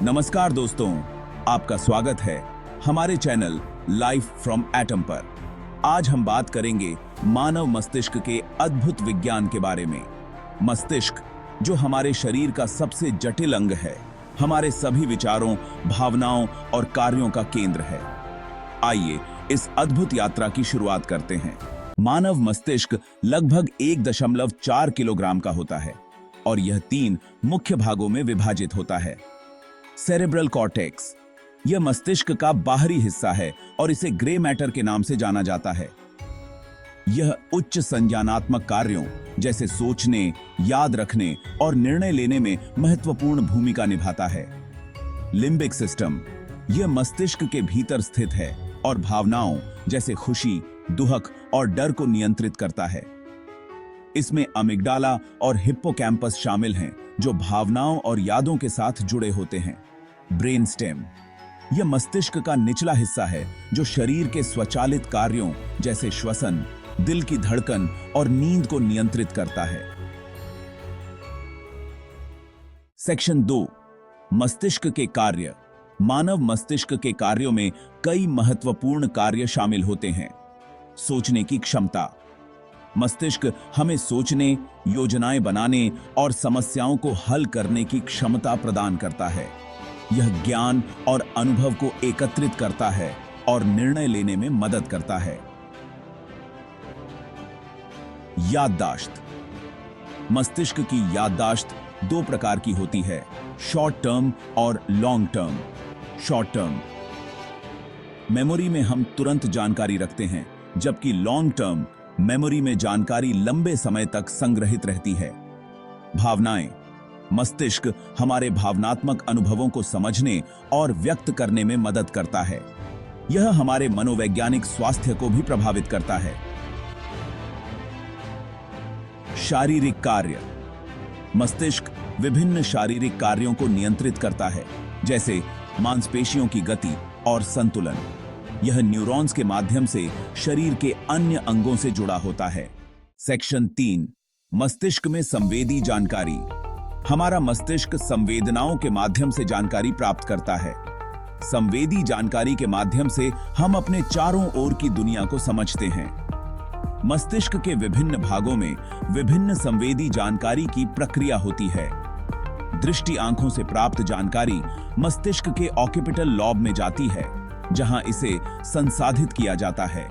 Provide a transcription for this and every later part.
नमस्कार दोस्तों, आपका स्वागत है हमारे चैनल लाइफ फ्रॉम एटम पर। आज हम बात करेंगे मानव मस्तिष्क के अद्भुत विज्ञान के बारे में। मस्तिष्क, जो हमारे शरीर का सबसे जटिल अंग है, हमारे सभी विचारों, भावनाओं और कार्यों का केंद्र है। आइए इस अद्भुत यात्रा की शुरुआत करते हैं। मानव मस्तिष्क लगभग 1.4 किलोग्राम का होता है और यह 3 मुख्य भागों में विभाजित होता है। सेरेब्रल कॉर्टेक्स, यह मस्तिष्क का बाहरी हिस्सा है और इसे ग्रे मैटर के नाम से जाना जाता है। यह उच्च संज्ञानात्मक कार्यों जैसे सोचने, याद रखने और निर्णय लेने में महत्वपूर्ण भूमिका निभाता है। लिम्बिक सिस्टम, यह मस्तिष्क के भीतर स्थित है और भावनाओं जैसे खुशी, दुहक और डर को नियंत्रित करता है। इसमें अमिग्डाला और हिप्पोकैम्पस शामिल हैं, जो भावनाओं और यादों के साथ जुड़े होते हैं। ब्रेन स्टेम, यह मस्तिष्क का निचला हिस्सा है जो शरीर के स्वचालित कार्यों जैसे श्वसन, दिल की धड़कन और नींद को नियंत्रित करता है। सेक्शन 2, मस्तिष्क के कार्य। मानव मस्तिष्क के कार्यों में कई महत्वपूर्ण कार्य शामिल होते हैं। सोचने की क्षमता, मस्तिष्क हमें सोचने, योजनाएं बनाने और समस्याओं को हल करने की क्षमता प्रदान करता है। यह ज्ञान और अनुभव को एकत्रित करता है और निर्णय लेने में मदद करता है। याददाश्त, मस्तिष्क की याददाश्त 2 प्रकार की होती है, शॉर्ट टर्म और long term. Short term memory में हम तुरंत जानकारी रखते हैं, जबकि लॉन्ग टर्म मेमोरी में जानकारी लंबे समय तक संग्रहित रहती है। भावनाएं, मस्तिष्क हमारे भावनात्मक अनुभवों को समझने और व्यक्त करने में मदद करता है। यह हमारे मनोवैज्ञानिक स्वास्थ्य को भी प्रभावित करता है। शारीरिक कार्य, मस्तिष्क विभिन्न शारीरिक कार्यों को नियंत्रित करता है, जैसे मांसपेशियों की गति और संतुलन। यह न्यूरॉन्स के माध्यम से शरीर के अन्य अंगों से जुड़ा होता है। सेक्शन 3, मस्तिष्क में संवेदी जानकारी। हमारा मस्तिष्क संवेदनाओं के माध्यम से जानकारी प्राप्त करता है। संवेदी जानकारी के माध्यम से हम अपने चारों ओर की दुनिया को समझते हैं। मस्तिष्क के विभिन्न भागों में विभिन्न संवेदी जानकारी की प्रक्रिया होती है। दृष्टि आंखों से प्राप्त जानकारी मस्तिष्क के ऑक्यूपिटल लॉब में जाती है, जहां इसे संसाधित किया जाता है।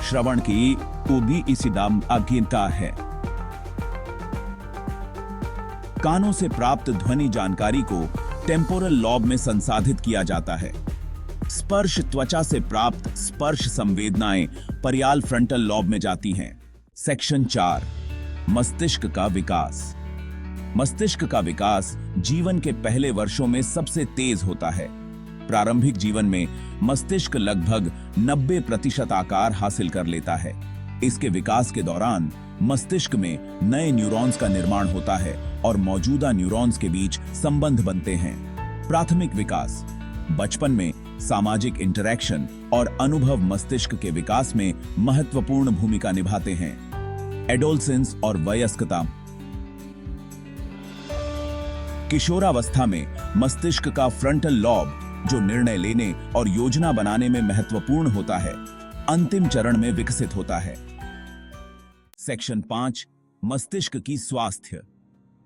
श्रवण की को भी इसी नाम अज्ञाता है। कानों से प्राप्त ध्वनि जानकारी को टेम्पोरल लॉब में संसाधित किया जाता है। स्पर्श, त्वचा से प्राप्त स्पर्श संवेदनाएं परियाल फ्रंटल लॉब में जाती हैं। सेक्शन 4, मस्तिष्क का विकास। मस्तिष्क का विकास जीवन के पहले वर्षों में सबसे तेज होता है। प्रारंभिक जीवन में मस्तिष्क लगभग 90% आकार हासिल कर लेता है। इसके विकास के दौरान मस्तिष्क में नए न्यूरॉन्स का निर्माण होता है और मौजूदा न्यूरॉन्स के बीच संबंध बनते हैं। प्राथमिक विकास, बचपन में सामाजिक इंटरैक्शन और अनुभव मस्तिष्क के विकास में महत्वपूर्ण भूमिका निभाते हैं। एडोलसेंस और वयस्कता, किशोरावस्था में मस्तिष्क का फ्रंटल लॉब, जो निर्णय लेने और योजना बनाने में महत्वपूर्ण होता है, अंतिम चरण में विकसित होता है। सेक्शन 5, मस्तिष्क की स्वास्थ्य।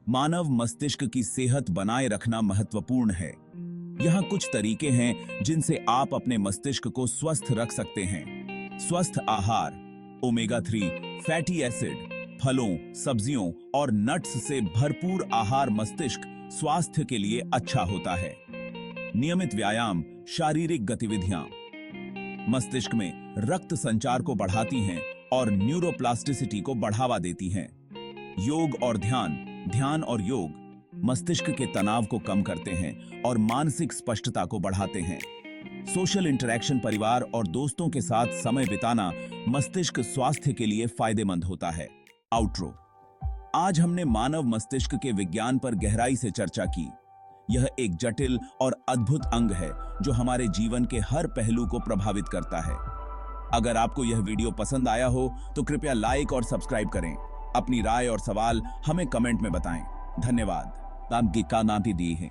मानव मस्तिष्क की सेहत बनाए रखना महत्वपूर्ण है। यहाँ कुछ तरीके हैं जिनसे आप अपने मस्तिष्क को स्वस्थ रख सकते हैं। स्वस्थ आहार, ओमेगा 3 फैटी एसिड, फलों, सब्जियों और नट्स से भरपूर आहार मस्तिष्क स्वास्थ्य के लिए अच्छा होता है। नियमित व्यायाम, शारीरिक गतिविधियां मस्तिष्क में रक्त संचार को बढ़ाती हैं और न्यूरोप्लास्टिसिटी को बढ़ावा देती हैं। योग और ध्यान और योग मस्तिष्क के तनाव को कम करते हैं और मानसिक स्पष्टता को बढ़ाते हैं। सोशल इंटरैक्शन, परिवार और दोस्तों के साथ समय बिताना मस्तिष्क स्वास्थ्य के लिए फायदेमंद होता है। आउटरो, आज हमने मानव मस्तिष्क के विज्ञान पर गहराई से चर्चा की। यह एक जटिल और अद्भुत अंग है जो हमारे जीवन के हर पहलू को प्रभावित करता है। अगर आपको यह वीडियो पसंद आया हो तो कृपया लाइक और सब्सक्राइब करें। अपनी राय और सवाल हमें कमेंट में बताएं। धन्यवाद। आपकी कानाती दी है।